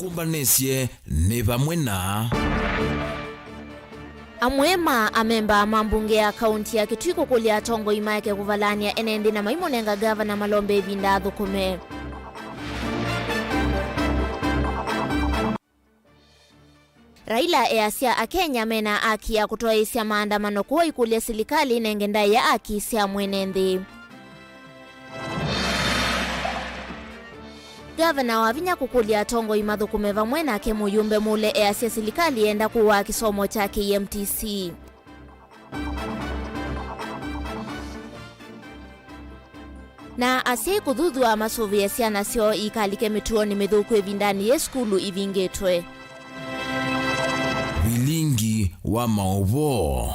Kumbanesie ni vamwe na amwema amemba mambunge ya kaunti ya Kitui kukulia tongo imaike kuvalania enendi na maimonenga gavana Malombe vinda thukume. Raila easia akenya mena aki ya kutoa isia maandamano kuwa ikulia silikali nengenda ya aki isia mwenendi. Gavana wa Vinya kukulia tongo imathukume vamwe nake muyumbe mule easia silikali enda kuwa kisomo cha KMTC. Na asia kuthuthua masuvi ya siana sio ikalike mituoni mithuku evindani ye skulu ivingetwe. Vilingi wa Mauvoo.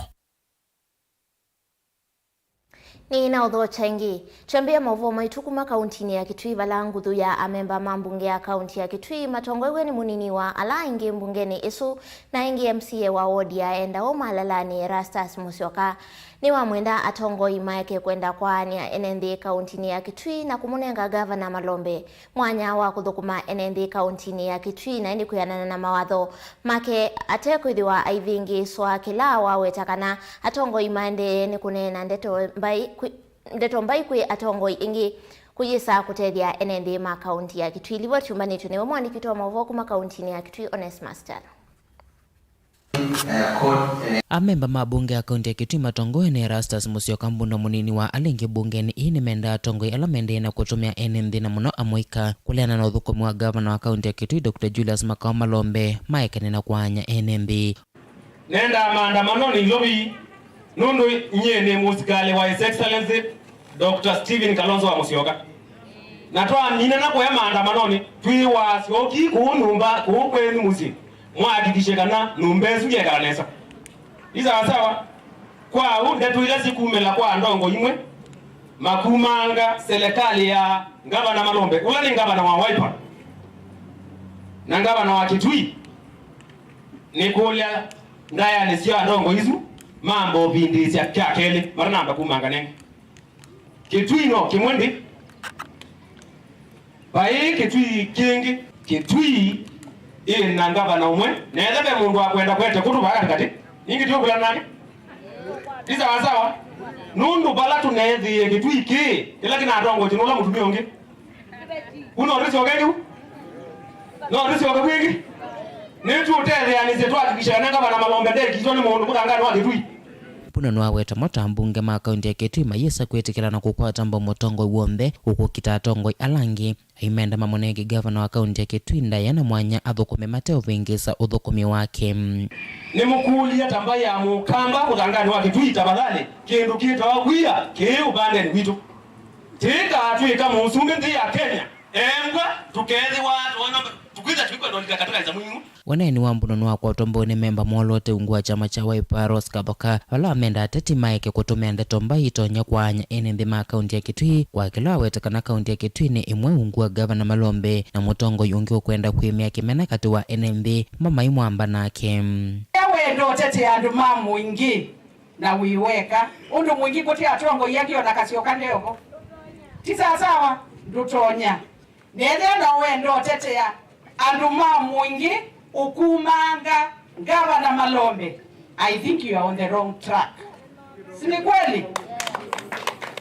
Ni na udho changi. Chambia Mauvoo maitukuma kauntini ya Kitui valanguthu ya amemba mambunge ya kaunti ya Kitui matongwewe ni munini wa ala ingi mbungeni isu na ingi MCA wa wodi ya enda malalani Rastas Musyoka. Ni wa mwenda atongo imaike kwenda kwanya enendi kauntini ya Kitui na kumunenga gavana Malombe mwanya wa kuthukuma enendi kauntini ya Kitui na indi kuyanana na mawatho make atekwithiwa aivingi swa kila wawetakana atongo imande ni kunena ndeto mbai kwi atongo ingi kuyisa kutethia enendi ma kaunti ya Kitui liwa chumanitu ni mwandiki wa Mauvoo kuma kauntini ya Kitui Master. Amemba mabunge ya kaunti ya Kitui matongoe ni Rastas Musyoka mbuno munini wa alingi bungeni ini menda tongoe alamende na kutumia enendi na muno amoika kuliana na uthukumu wa gavana wa kaunti ya Kitui Dr. Julius Makau Malombe maika nina kuanya enendi. Nenda maandamano ni lobi nundu nye ni musikali wa His Excellency Dr. Stephen Kalonzo wa Musyoka. Natoa nina na kwa maandamano ni tui wa sioki kuunumba kuukweni musi. Mwakikishe kana numbezu nge kalanesa. Iza wasawa kwa ndetu ila siku umela kwa ndongo imwe makumanga serikali ya gavana Malombe ula ni gavana wa Wiper na gavana wa Kitui ni kulia ndaya nisio ndongo hizu mambo vindi sia kyakele marana makumanga nenge Kitui no kimwendi bai Kitui kingi Kitui na gavana umwe neza be mundu akwenda kwete kutuba kati ingi tyo kula nani iza wasawa nundu bala tunethi Kitui iki ila kina atongo chinula mutumio ngi uno risi ogeni no risi ogeni netu utele yani zetu akikisha na gavana Malombe ndeki kizoni mundu mukangani wa Kitui puno nwaweta mota mbunge ma kaunti ya Kitui mayesa kwetikila na kukwata mbo motongo uombe huku kitatongo alangi aimenda mamonegi gavana wa kaunti ya Kitui ndayana mwanya athukume mateo vingisa uthukumi wake. Ni mukulia tambaye ya mukamba kutangani wa Kitui tabadhali kindu kitawagwia kiubande ni witu tika tuika musumbe ndi ya Kenya engwa tukezi watu wana tukwiza tukiko ndo katika za muhimu waneni wambuno nwa kwa tomboni memba mwolote ungua chama cha Wiper Kathoka wala amenda ateti maike kutumia ndeto mbai itonya kwanya enendi ma kaunti ya Kitui kwa kila wetakana kaunti ya Kitui ni imwe ungua gavana Malombe na mutongo yungi kwenda kuimia kimena kati wa enendi mama imwamba nake ewe ndo tete andu mamu ingi na wiweka undu mwingi kuti atongo yakio na Kasyoka ndeko tisa sawa ndutonya nende na we ndo tete ya andu mamu ingi ukumanga gavana Malombe. I think you are on the wrong track. Sini kweli?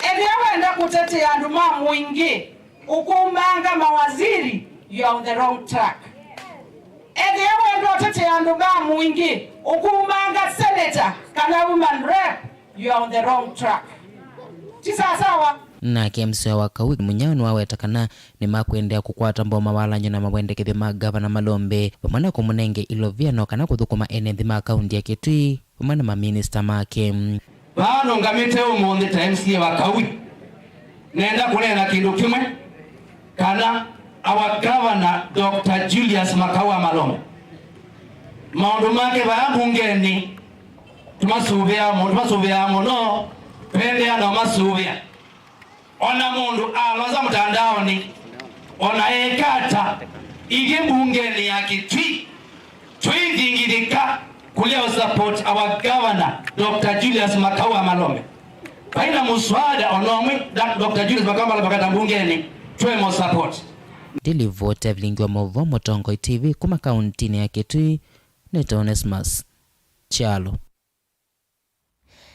Ewe enda kutetea andu mamu ingi ukumanga mawaziri, you are on the wrong track. Ewe enda kutetea andu mamu ingi ukumanga senator kana woman rep, you are on the wrong track. Tisa sawa? Na KMCA wa Kawiki munyano wawetakana ni makwendea kukwata mboma walanyo na mawendekithio ma gavana Malombe pamana kumunenge ilovia no kana kuthukuma enethi ma kaunti ya Kitui pamana ma minister make bano ngamite umundi ta MCA wa Kawiki nenda kunena kindu kimwe kana our governor Dr. Julius Makau Malombe maundu make ba bungeni tumasubia mono pende ana masubia ona mundu aloza mtandaoni ona ekata ige bungeni ya Kitui twingirika kulia support our governor Dr. Julius Makau Malombe baina muswada onomwe Dr. Julius Makau Malombe kata bungeni twemo support Ndilivote Vilingi wa Mauvoo Mutongo TV kuma kauntini ya Kitui ni Onesmus Chalo.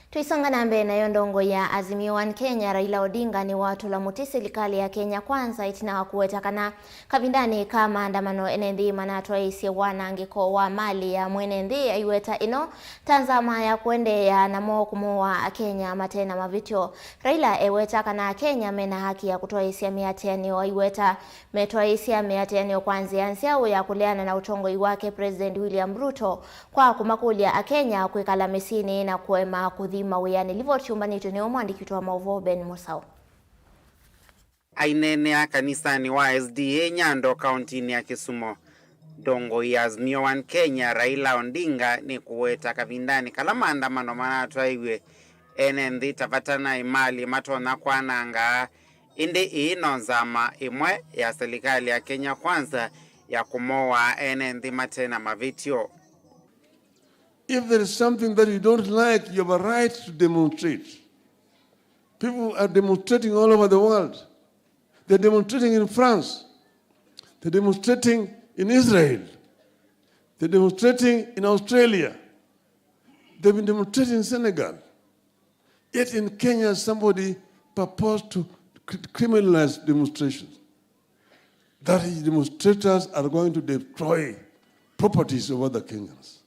Tuisonga na mbele na ndongo ya Azimio One Kenya Raila Odinga ni watu la muti serikali ya Kenya kwanza itina kuwetakana kavindani kama maandamano enendi manatwa isi wanangiko wa mali ya mwenendi aiweta ino tanzama ya kuende ya namo kumuwa Kenya matena mavityo. Raila eweta kana Kenya mena haki ya kutoa isi ya miatianio aiweta metoa isi ya miatianio kwanzi ansiao ya kuleana na utongoi wake President William Ruto kwa kumakulia Kenya kuikala mesini na kuema kudhi mawiyani livo chumbani tuneo mwandiki wa Mauvoo Ben Musau. Ainene ya kanisani wa SDA Nyando kauntini ya Kisumu. Dongo ya Azimio One Kenya Raila Odinga ni kuweta kavindani kala maandamano manatwa iwe enendi tafatana imali matona kwa nanga indi inonzama imwe ya serikali ya Kenya kwanza ya kumoa enendi matena mavityo. If there is something that you don't like, you have a right to demonstrate. People are demonstrating all over the world. They're demonstrating in France. They're demonstrating in Israel. They're demonstrating in Australia. They've been demonstrating in Senegal. Yet in Kenya, somebody proposed to criminalize demonstrations. That demonstrators are going to destroy properties of other Kenyans.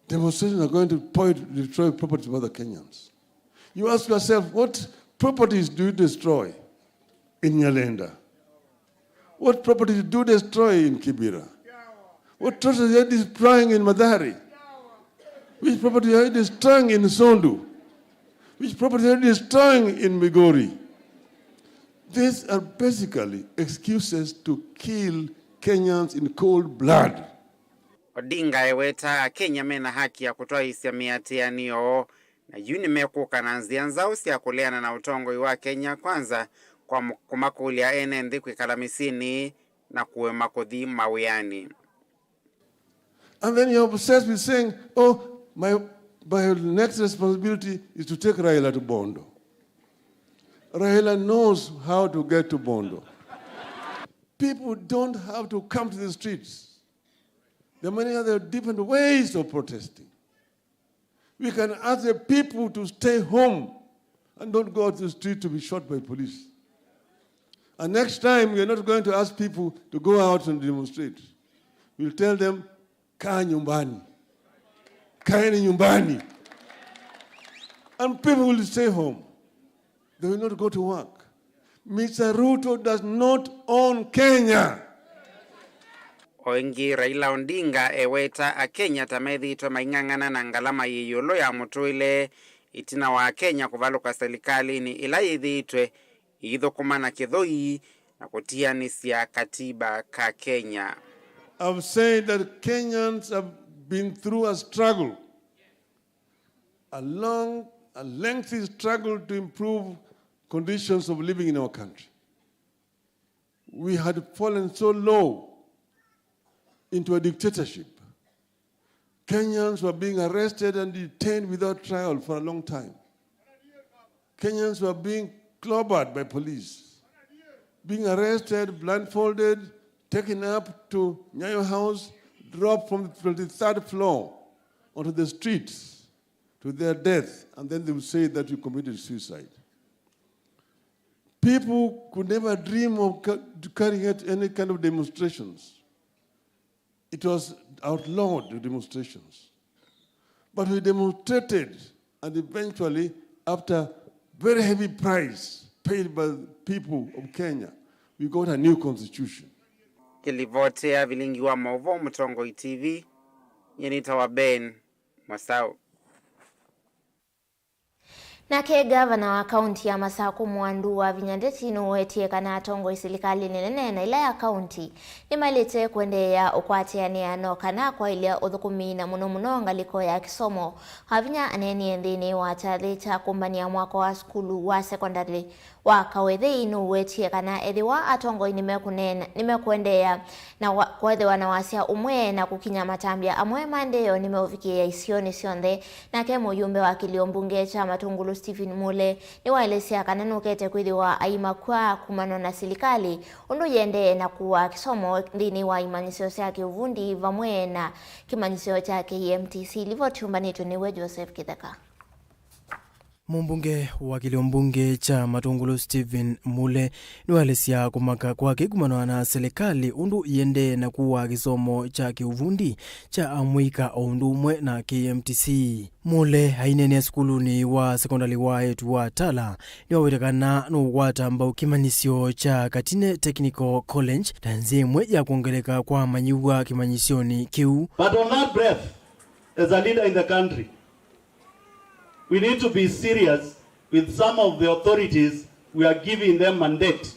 Demonstrations are going to destroy properties of other Kenyans. You ask yourself, what properties do you destroy in Nyalenda? What properties do you destroy in Kibera? What properties are you destroying in Madari? Which properties are you destroying in Sondu? Which properties are you destroying in Migori? These are basically excuses to kill Kenyans in cold blood. Odinga eweta Kenya mena haki ya kutoa isi miatianio na yuni mekuka na nzianza usi ya kuleana na utongo iwa Kenya kwanza kwa kumakulia enendi kuikalamisini na kuwe makodhi mawiyani. And then you're obsessed with saying, oh, my next responsibility is to take Raila to Bondo. Raila knows how to get to Bondo. People don't have to come to the streets. There are many other different ways of protesting. We can ask the people to stay home and don't go out to the street to be shot by police. And next time, we are not going to ask people to go out and demonstrate. We'll tell them, kaa nyumbani. Kaeni nyumbani. And people will stay home. They will not go to work. Mr. Ruto does not own Kenya. Oingi Raila Odinga eweta Kenya tamethi to maingangana na ngalama yiyolo ya mutuile itina wa Kenya kuvaluka serikali ni ila yithitwe ithukumana kithoi na kutianisia katiba ka Kenya. I've said that Kenyans have been through a struggle, a lengthy struggle to improve conditions of living in our country. We had fallen so low into a dictatorship. Kenyans were being arrested and detained without trial for a long time. Kenyans were being clobbered by police, being arrested, blindfolded, taken up to Nyayo House, dropped from the 23rd floor onto the streets to their death, and then they would say that you committed suicide. People could never dream of carrying out any kind of demonstrations. It was outlawed, the demonstrations. But we demonstrated, and eventually, after very heavy price paid by the people of Kenya, we got a new constitution. Kilivotea Vilingi wa Mauvoo Mutongo TV, yenita wa Ben Musau. Nake gavana wa kaunti ya Masaku Mwandu wa Vinyandeti nuwetie kana tongo isilikali nene na ila ya kaunti ni malite kuende ya ukwatiani ya no kana kwa ilia udhukumi na muno ngaliko ya kisomo havinya aneni endini wa tarecha kumbani ya mwako wa skulu wa sekondari wa kawethi no wetie kana ethiwa atongo nimekuendea na kwethiwa na wasia umwe na kukinya matambia amwe mandeyo nimeufikia isioni sionthe na ke muyumbe wa kiliombunge cha Matungulu Stephen Mule ni waelesia kana nukete kwithiwa aima kwa kumano na serikali undu yende na kuwa kisomo ndini wa imanisio cia kiuvundi vamwe na kimanisio cha KMTC livotiumbanitwe niwe Joseph KITAKA. Mumbunge wa kiliombunge cha Matungulu Stephen Mule niwalesia kumaka kwake kumano na serikali undu yende na kuwa kisomo cha kiuvundi cha amwika ondumwe na KMTC. Mule hainene skuluni wa sekondari wa etu wa Tala niwawetekana no watamba kimanisio cha Katine Technical College tanzimwe ya kuongeleka kwa manyiwa kimanyisioni kiu. But on that breath, as a leader in the country, we need to be serious with some of the authorities. We are giving them mandate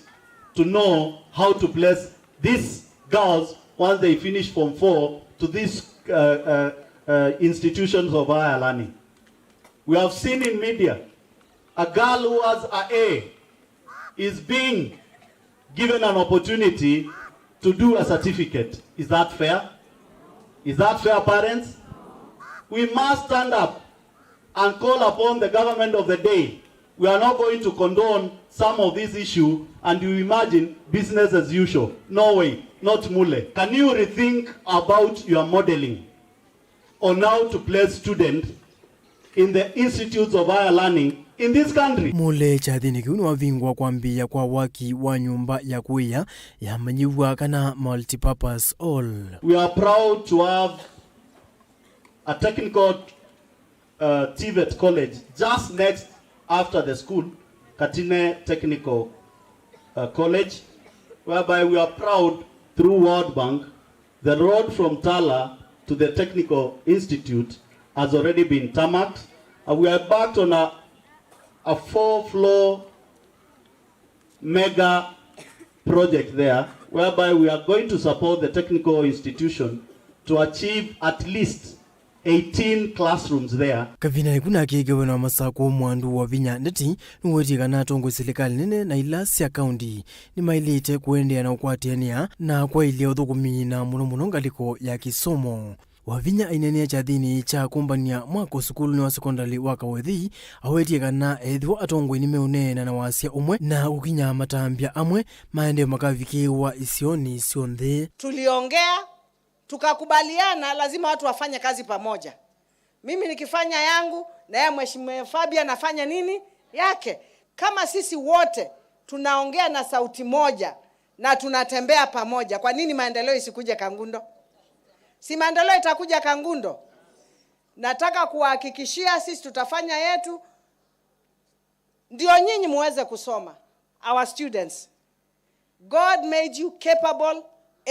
to know how to place these girls once they finish Form 4 to these institutions of higher learning. We have seen in media a girl who has an A is being given an opportunity to do a certificate. Is that fair? Is that fair, parents? We must stand up and call upon the government of the day. We are not going to condone some of these issues and you imagine business as usual. No way, not Mule. Can you rethink about your modeling on how to place students in the institutes of higher learning in this country? Mule chathini kiunu wavingwa kwambia kwa waki wa nyumba ya kuia ya manyiwa kana multipurpose hall. We are proud to have a technical TVET college just next after the school, Katine Technical College, whereby we are proud through World Bank, the road from Tala to the Technical Institute has already been tarmacked, and we are backed on a 4-floor mega project there, whereby we are going to support the technical institution to achieve at least 18 classrooms there. Kavina ikuna kigewe na masako mwandu wa vinya ndeti nuweti kana tongo serikali nene na ilasi ya county ni mailite kuendea na ukwatiania na kwa ili othukumina muno ngaliko ya kisomo. Wavinya inene cha dhini cha kumbania mwako sukulu ni wa sekondari wa kawethi awetie kana edhiwa atongo inimeunena na wasia umwe na ukinya matambia amwe maendeo makavikiwa isioni sionthe. Tuliongea tukakubaliana lazima watu wafanye kazi pamoja. Mimi nikifanya yangu na yeye Mheshimiwa Fabia anafanya nini yake. Kama sisi wote tunaongea na sauti moja na tunatembea pamoja, kwa nini maendeleo isikuje Kangundo? Si maendeleo itakuja Kangundo. Nataka kuhakikishia sisi tutafanya yetu ndio nyinyi muweze kusoma. Our students, God made you capable,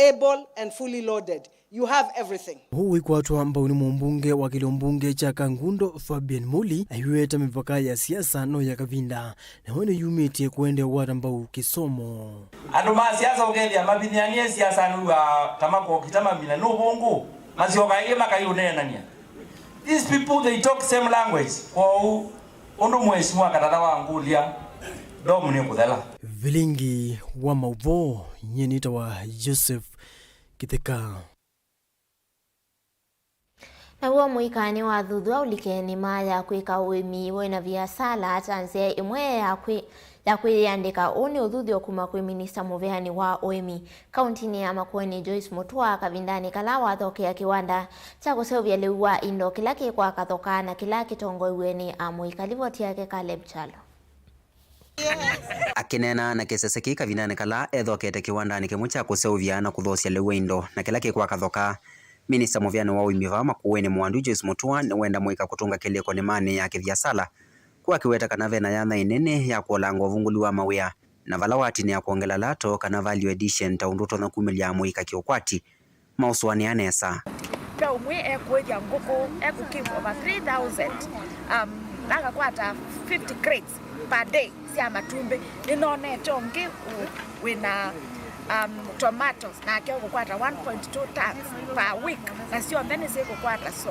able and fully loaded. You have everything. Hui kwa watu ambao ni mumbunge wa kiliombunge cha Kangundo Fabian Muli ayueta mipaka ya siasa no ya kavinda na wene yumete kuende watu ambao kisomo. Aduma siasa ugelia mabinianie siasa nuwa tamako kitama mina no bongo mazioka ile makayune nania. These people they talk same language. Kwa ondo mheshimiwa katata wangu lia domune kudala. Vilingi wa Mauvoo nyenita wa Joseph KITAKA. Na uo muikani wa thuthu ulikeni maya kwika uimi wena biasala tanzia imwe ya kwiyandika uni uthuthu kuma kwi Minister Muveani wa uimi kauntini ya Makueni Joyce Mutua kavindani kala wathokea kiwanda cha kuseuvya liwa indo kila kikwa kathoka na kila kitongo iweni amuikalivoti yake Caleb Chalo. Akinena na keseseki kavindani kala ethokete kiwanda ni kimucha kuseuvya na kuthosya liwa indo na kila kikwa kathoka. Minister Muveani wa uimi va Makueni Mwandu Joyce Mutua ni wenda mwika kutunga kiliko ni mani ya kivyasala kwa kiweta kanave na yana inene ya kuolango vunguli wa mawea na valawati ni ya kuongela lato kana value addition taunduto na kumilia mwika kiokwati mauswani anesa. Pia umwe ekuweja ngoko ekukivu over 3,000 langa kwata 50 crates per day siya matumbe ninone chongi wina tomatoes na kio kukwata 1.2 tons per week na sio mbeni siku kwata so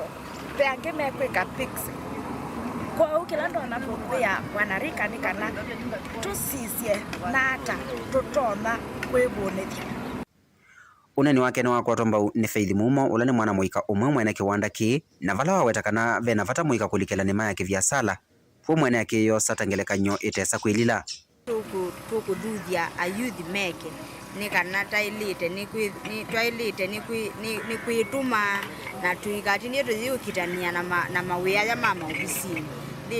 peange mekweka pixi kwa kila ndo anapopea wanarika ni kana tusisie na hata tutona kwebonethia. Uneni wake ni wakwa tomba ni Faith Mumo ula ni mwana muika umwe mwene kiwanda ki na vala wawetakana vena vata muika kulikela nima ya kivyasala fu mwene ya kiyo satangelekanyo itesa kuilila tuku dhudia ayuthi meke ni kana tailite ni kuituma na tuikati ni tuziu kitania na mawea ya mama ofisini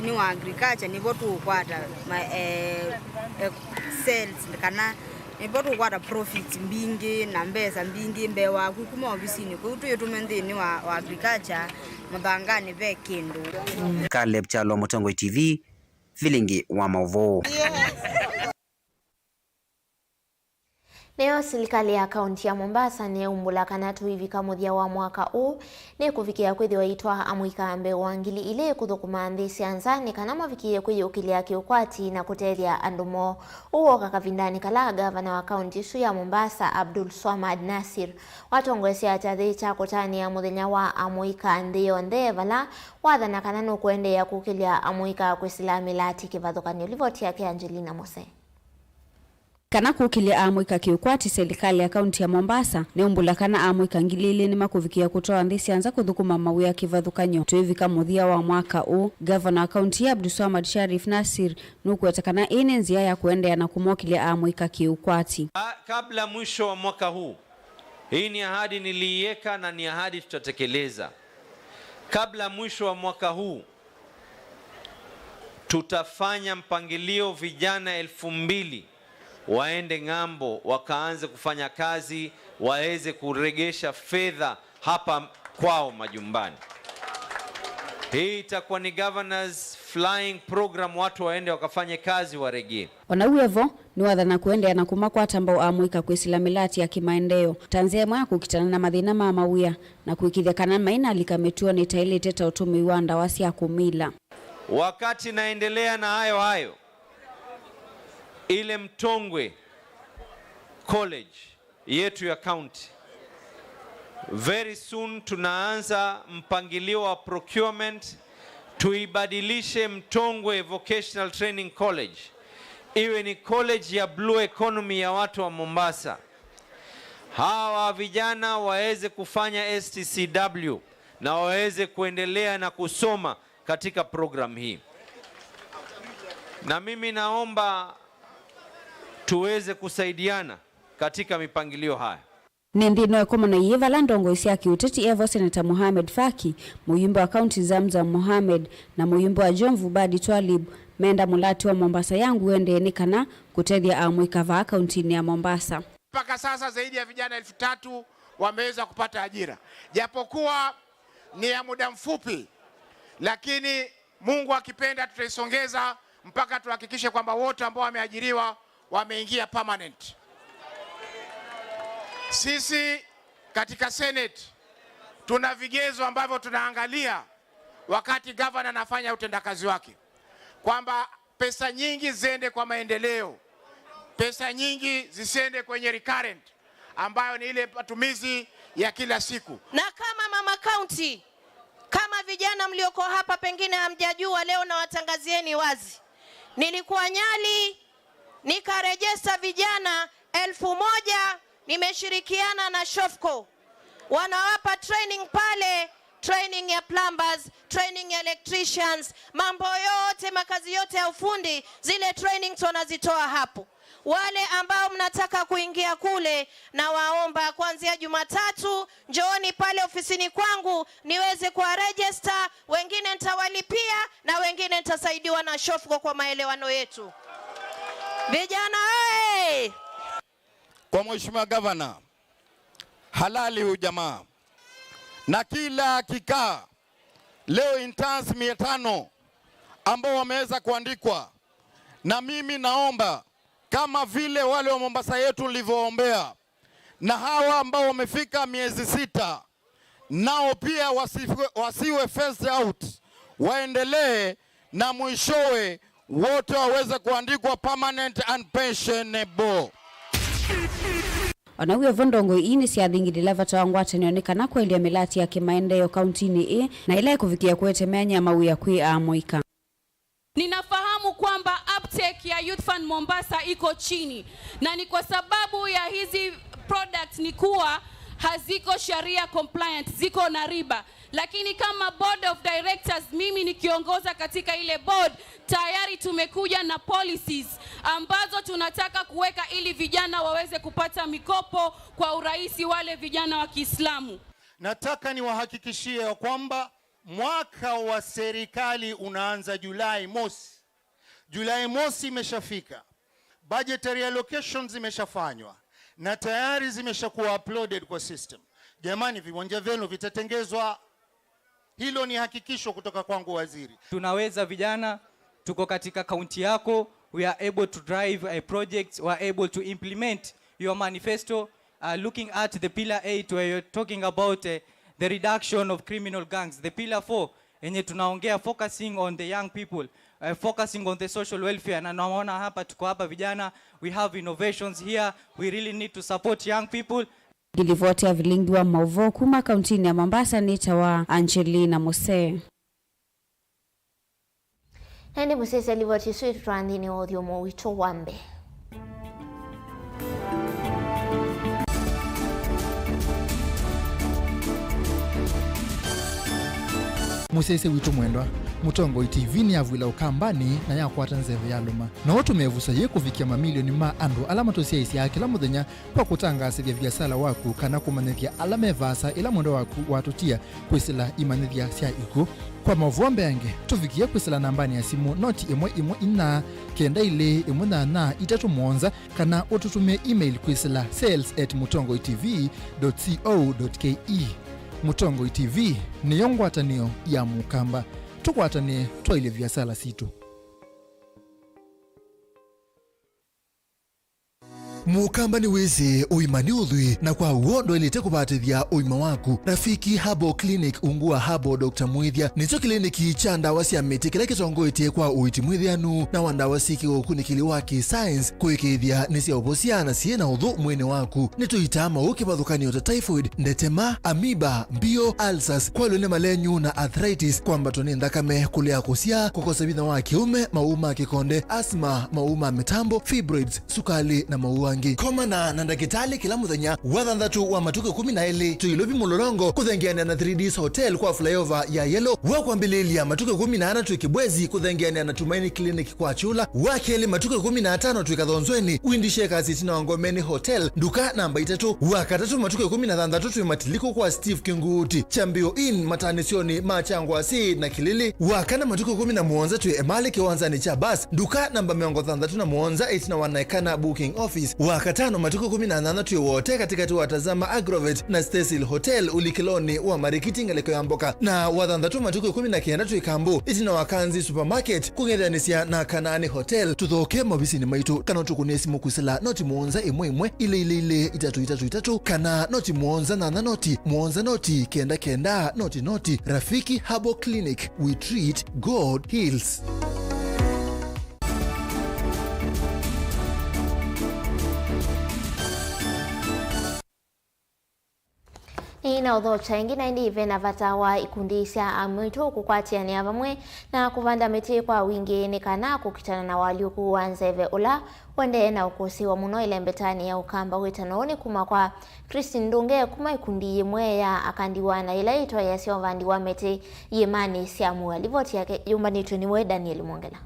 ni wa agriculture ni botu kwata sales kana ni botu kwata profits mbingi na mbesa mbingi mbewa kuma ofisini kutu yetumendi ni wa agriculture mabangani ve kindu. Caleb Chalo Mutongo TV Vilingi wa Mauvoo. Leo serikali ya kaunti ya Mombasa ni umbula kanatu hivi kamuthia wa mwaka huu ni kufikia kwithiwa itwa amwika mbeu wangili ile kuthukuma nthi cianzani kana mafikie kwiyukilia kiukwati na kutethia andumo uo kakavindani kala gavana wa kaunti isu ya Mombasa Abdul Swamad Nasir watongwesia chathi cha kutania muthenya wa amwika nthi yonthe vala wathana kana no kuendeea kukilia amwika kwisilamilati kivathukanio. Ripoti yake Angelina Mose. Kana kukilia amwika kiukwati serikali ya kaunti ya Mombasa ni umbula kana amwika ngilili ni makuvikia kutoa nthi cianza kuthukuma mawia kivathukanyo tuivika muthia wa mwaka huu. Gavana wa kaunti ya Abdul Swamad Sharif Nasir nukuetakana ine nzia ya kuendea na kumokilia amwika kiukwati. Kabla mwisho wa mwaka huu, hii ni ahadi niliiweka na ni ahadi tutatekeleza. Kabla mwisho wa mwaka huu tutafanya mpangilio vijana 2,000 waende ng'ambo wakaanze kufanya kazi waweze kuregesha fedha hapa kwao majumbani. Hii itakuwa ni governors flying program, watu waende wakafanye kazi waregee. Wanauyevo ni wathana kuendea na kumakwata ambao amwika kwisilamilati ya kimaendeo tanzia mwa kukitana na mathina mawia na kuikithekana maina alikametua ni taili teta utumi wa ndawasi ya kumila. Wakati naendelea na hayo ile Mtongwe college yetu ya county, very soon tunaanza mpangilio wa procurement tuibadilishe Mtongwe Vocational Training College iwe ni college ya blue economy ya watu wa Mombasa. Hawa vijana waweze kufanya STCW na waweze kuendelea na kusoma katika program hii. Na mimi naomba tuweze kusaidiana katika mipangilio haya. Nendino ekomona yevala ndongo isia kiuteti evo Senator Mohamed Faki, muyumbe wa kaunti Zamzam Mohamed na muyumbe wa Jomvu Badi Twalib menda mulati wa Mombasa yangu wende nikana kutethia amwika va kaunti ya Mombasa. Mpaka sasa zaidi ya vijana 3,000 wameweza kupata ajira. Japokuwa ni ya muda mfupi, lakini Mungu akipenda tutaisongeza mpaka tuhakikishe kwamba wote ambao wameajiriwa wameingia permanent. Sisi katika Senate tuna vigezo ambavyo tunaangalia wakati governor anafanya utendakazi wake, kwamba pesa nyingi ziende kwa maendeleo, pesa nyingi zisiende kwenye recurrent ambayo ni ile matumizi ya kila siku. Na kama mama county, kama vijana mlioko hapa pengine hamjajua, leo na watangazieni wazi, nilikuwa Nyali nikarejesta vijana 1,000, nimeshirikiana na Shofco, wanawapa training pale, training ya plumbers, training ya electricians, mambo yote, makazi yote ya ufundi, zile trainings wanazitoa hapo. Wale ambao mnataka kuingia kule, na waomba kuanzia Jumatatu njooni pale ofisini kwangu niweze kuwa register, wengine nitawalipia na wengine nitasaidiwa na Shofco kwa maelewano yetu. Vijana hey! Kwa Mheshimiwa Governor, halali huyu jamaa, na kila kikaa leo interns 500 ambao wameweza kuandikwa, na mimi naomba kama vile wale wa Mombasa yetu nilivyoombea, na hawa ambao wamefika miezi 6 nao pia wasiwe phased out, waendelee na mwishowe wote waweze kuandikwa permanent and pensionable. Wanauye vondongo ini siathingidila vata wangwate nionekana kwa ilia milati ya kimaendeo kauntini na ila kufikia kuetemea nyama uya kwi amwika. Ninafahamu kwamba uptake ya Youth Fund Mombasa iko chini, na ni kwa sababu ya hizi products ni kuwa haziko sharia compliant, ziko na riba. Lakini kama board of directors, mimi nikiongoza katika ile board, tayari tumekuja na policies ambazo tunataka kuweka ili vijana waweze kupata mikopo kwa urahisi, wale vijana wa Kiislamu. Nataka niwahakikishie kwamba mwaka wa serikali unaanza Julai mosi. Julai mosi imeshafika. Budgetary allocations zimeshafanywa na tayari zimeshakuwa uploaded kwa system. Jamani, viwanja vyenu vitatengezwa. Hilo ni hakikisho kutoka kwangu waziri. Tunaweza vijana, tuko katika kaunti yako, we are able to drive a project, we are able to implement your manifesto. Looking at the pillar 8 where you're talking about the reduction of criminal gangs. The pillar 4 yenye tunaongea focusing on the young people, focusing on the social welfare. Na naona hapa tuko hapa vijana, we have innovations here, we really need to support young people. Gilivoti ya Vilingi wa Mauvoo kuma kauntini ya Mombasa ni tawa Angelina Mose. Hende musese livoti suitu tuandini audio mwito wambe. Musese witu mwendwa Mutongo TV ni avwila ukambani na yakwata nzeve ya luma na watu mevusa ye kufikia mamilioni ma andu alama tosia isi ya kila muthenya kwa kutangasa vya biasala waku kana kumanithia alame vasa ila mwendo waku watutia kwisila imanithia sia iku kwa Mauvoo mbenge tufikia kwisila nambani ya simu noti imwe ina kenda ile imwe na itatu mwonza kana ututumia email kwisila sales@mutongotv.co.ke. Mutongo TV ni yongwatanio ya mukamba tukwatane twaile vyasala situ. Mukamba ni weze uimani udhui na kwa uondo ilite kubatithia uima waku. Rafiki Habo Clinic ungua Habo Dr. Mwithia nicho kliniki cha ndawa cia miti kila kitongoitie kwa uiti mwithianu na wandawa siki ukunikili waki science kuikithia nisia ubosiana siena udhu mwene waku nituitama ukibathukanio ta typhoid, ndetema, amiba, mbio, ulcers, kwa lune malenyu na arthritis, kwamba toni ndakame kulea kusia, kukosa bitha wa kiume, mauma kikonde, asma, mauma mitambo, fibroids, sukali na maua komana na ndagitali kila muthenya wathanthatu wa matuko 12 tuilobi mulolongo kuthengeania na 3Ds Hotel kwa flyover ya Yellow wa kwambililia matuko 14 tuikibwezi kuthengeania na Tumaini Clinic kwa Chula wa keli matuko 15 tuikathonzweni windishe kazi tina Wangomeni Hotel nduka namba 3 wa katatu matuko 16 tuimatiliko kwa Steve Kinguti Chambio Inn matanisioni machangwa si na Kilili wa kana matuko 17 tu Emali kiwanzani cha bus nduka namba 37 itina wanaekana booking office wakatano matuko 18 tuyo wote katika watazama Agrovet na Cecil Hotel ulikiloni wa Marikiti ngaleko ya Mboka na wathandatu matuko 19 tuyo Kambu itina wakanzi supermarket kungethanisia na Kanani Hotel tuthoke mabisini maitu kana tukunesi mukusila noti muonza imwe ile itatu kana noti muonza na noti kenda noti Rafiki Habo Clinic, we treat, God heals. Ina udhocha ingina ndi ivena vatawa ikundisha amwitu kukwatia ni avamwe na kuvanda miti kwa wingi ni kana kukitana na waliuku wanzeve ula wende na ukusi wa muno ile mbetani ya ukamba wetanaoni kuma kwa Christine Ndunge kuma ikundi yemwe ya akandiwana ila ito ya sio vandi wa meti yemani siamu alivoti yake yumbani tuniwe Daniel Mwongela.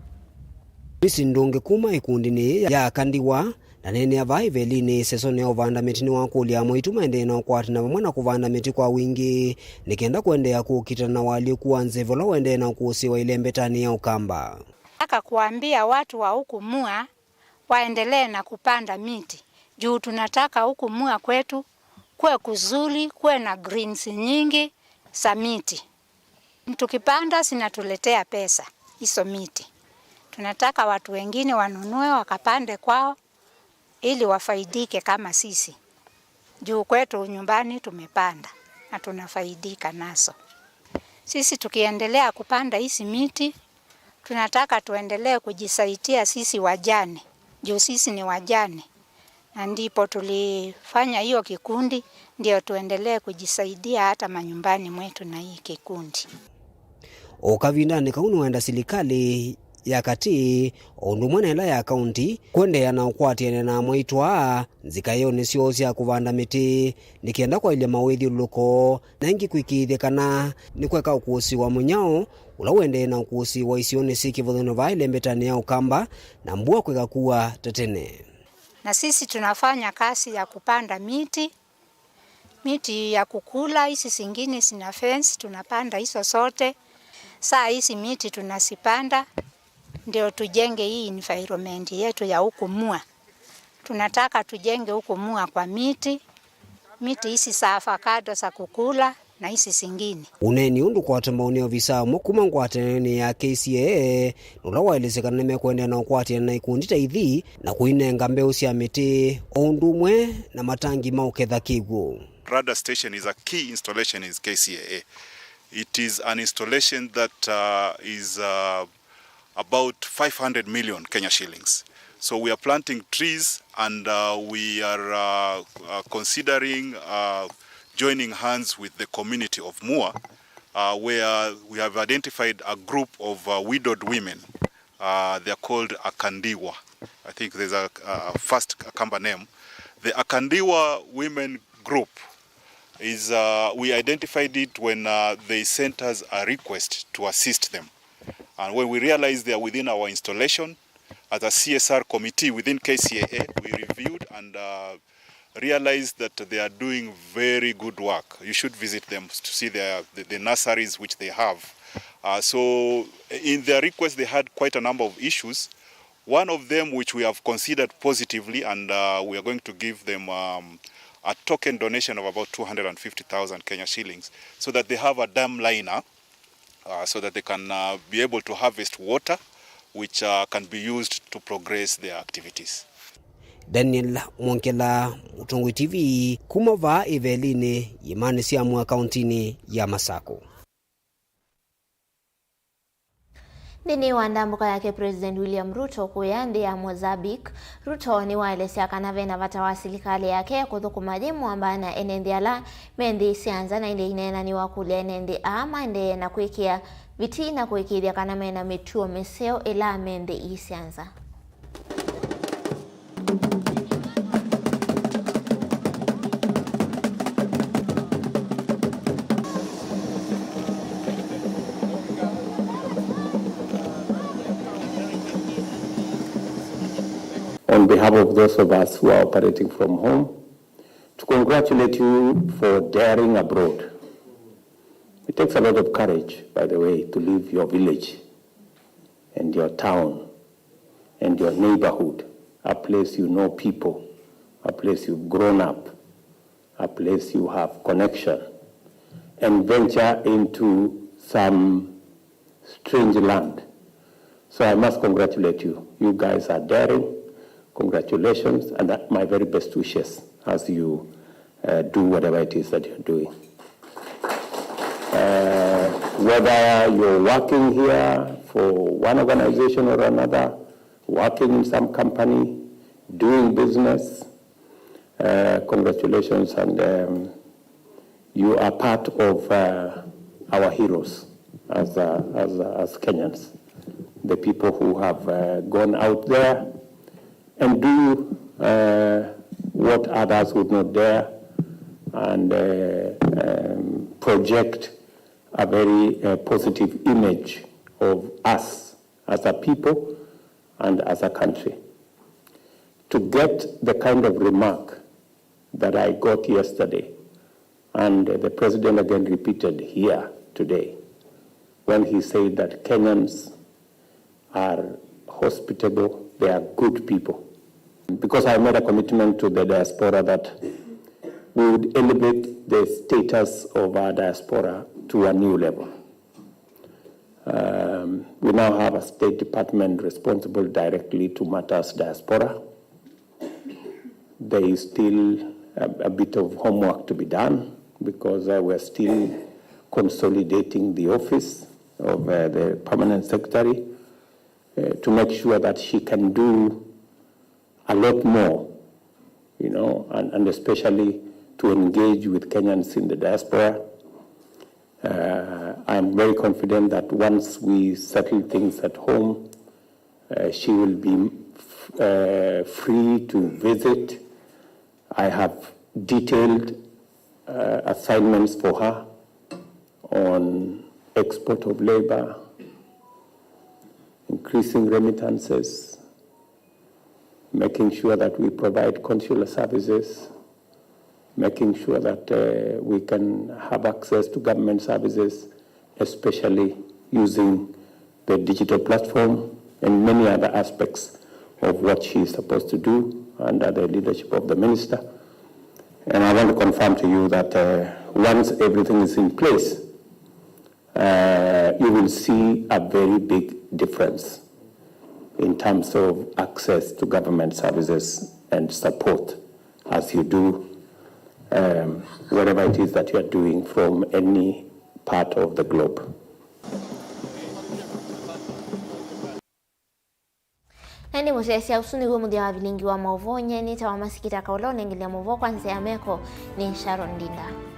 Christine Ndunge kuma ikundi ni ya akandiwa na nene avai velini sesone ya uvanda meti ni wakulia mwituma ende na ukwati na vamwana kuvanda meti kwa wingi nikenda kuendea kukita na wali kuwanze volo wende na ukusi wa ile mbetani ya ukamba. Nataka kuambia watu wa huku Mua waendelee na kupanda miti juu tunataka huku Mua kwetu kuwe kuzuri, kuwe na greens nyingi za miti. Tukipanda sinatuletea pesa hizo miti. Tunataka watu wengine wanunue wakapande kwao ili wafaidike kama sisi. Juu kwetu nyumbani tumepanda na tunafaidika naso. Sisi tukiendelea kupanda hizi miti, tunataka tuendelee kujisaidia sisi wajane. Juu sisi ni wajane. Na ndipo tulifanya hiyo kikundi ndio tuendelee kujisaidia hata manyumbani mwetu na hii kikundi. Okavinda ni kaunu wenda serikali ya kati ondu mwenela ya kaunti kwendea na ukwatiane na mwaitwa nzikayo nisio cia kuvanda miti nikienda kwa ile mawithiuluko na ingi kwikithia kana ni kweka ukusi wa munyao ula wende na ukusi wa isioni sikivuthono va ile mbetani ya ukamba na mbua kweka kuwa tetene. Na sisi tunafanya kazi ya kupanda miti ya kukula, hizi zingine sina fence, tunapanda hizo sote. Saa hizi miti tunasipanda ndio tujenge hii environment yetu ya huku Mua. Tunataka tujenge huku Mua kwa miti hizi za avocado za kukula na hizi zingine. Uneni undu kwa tambaunio visamo kuma ngwatanene ya KCAA nula waelezekana nemekwendea na ukwatiana na ikundi taithi na kuinenga mbeu cia miti undu mwe na matangi mauketha kiguo. Radar station is a key installation in KCAA. It is an installation that is about 500 million Kenya shillings. So we are planting trees and we are considering joining hands with the community of Mua, where we have identified a group of widowed women. They are called Akandiwa. I think there's a first Akamba name. The Akandiwa women group is we identified it when they sent us a request to assist them, and when we realized they are within our installation, as a CSR committee within KCAA, we reviewed and realized that they are doing very good work. You should visit them to see the nurseries which they have. So in their request they had quite a number of issues. One of them which we have considered positively, and we are going to give them a token donation of about 250,000 Kenya shillings so that they have a dam liner so that they can be able to harvest water which can be used to progress their activities. Daniel Mwankela, Utongwe TV, kumova Vilingi, Imani cia Mua kauntini ya Masako. Thini wa ndambuka yake President William Ruto kuyandi ya Mozambique, Ruto ni waelesea kana vena vata wa serikali yake kuthukuma jimu ambana enendi ala mendi sianza na inde inena ni wakule enendi ama ende na kuikia viti na kuikiria kana mena mituo meseo ila mendi isianza. On behalf of those of us who are operating from home, to congratulate you for daring abroad. It takes a lot of courage, by the way, to leave your village and your town and your neighborhood, a place you know people, a place you've grown up, a place you have connection, and venture into some strange land. So I must congratulate you. You guys are daring. Congratulations, and my very best wishes as you do whatever it is that you're doing. Whether you're working here for one organization or another, working in some company, doing business, congratulations, and you are part of our heroes as Kenyans, the people who have gone out there and do what others would not dare, and project a very positive image of us as a people and as a country. To get the kind of remark that I got yesterday, and the President again repeated here today, when he said that Kenyans are hospitable, they are good people. Because I made a commitment to the diaspora that we would elevate the status of our diaspora to a new level. We now have a State Department responsible directly to matters diaspora. There is still a bit of homework to be done because we're still consolidating the office of the Permanent Secretary to make sure that she can do a lot more, you know, and especially to engage with Kenyans in the diaspora. I'm very confident that once we settle things at home, She will be free to visit. I have detailed assignments for her on export of labor, increasing remittances, making sure that we provide consular services, making sure that we can have access to government services, especially using the digital platform and many other aspects of what she is supposed to do under the leadership of the minister. And I want to confirm to you that once everything is in place, you will see a very big difference in terms of access to government services and support as you do whatever it is that you are doing from any part of the globe. Nani musesi usuni go mudia Vilingi wa Mauvoo nyeni tawa masikita kaulone ngile Mauvoo kwanza ya meko ni Sharon Dinda.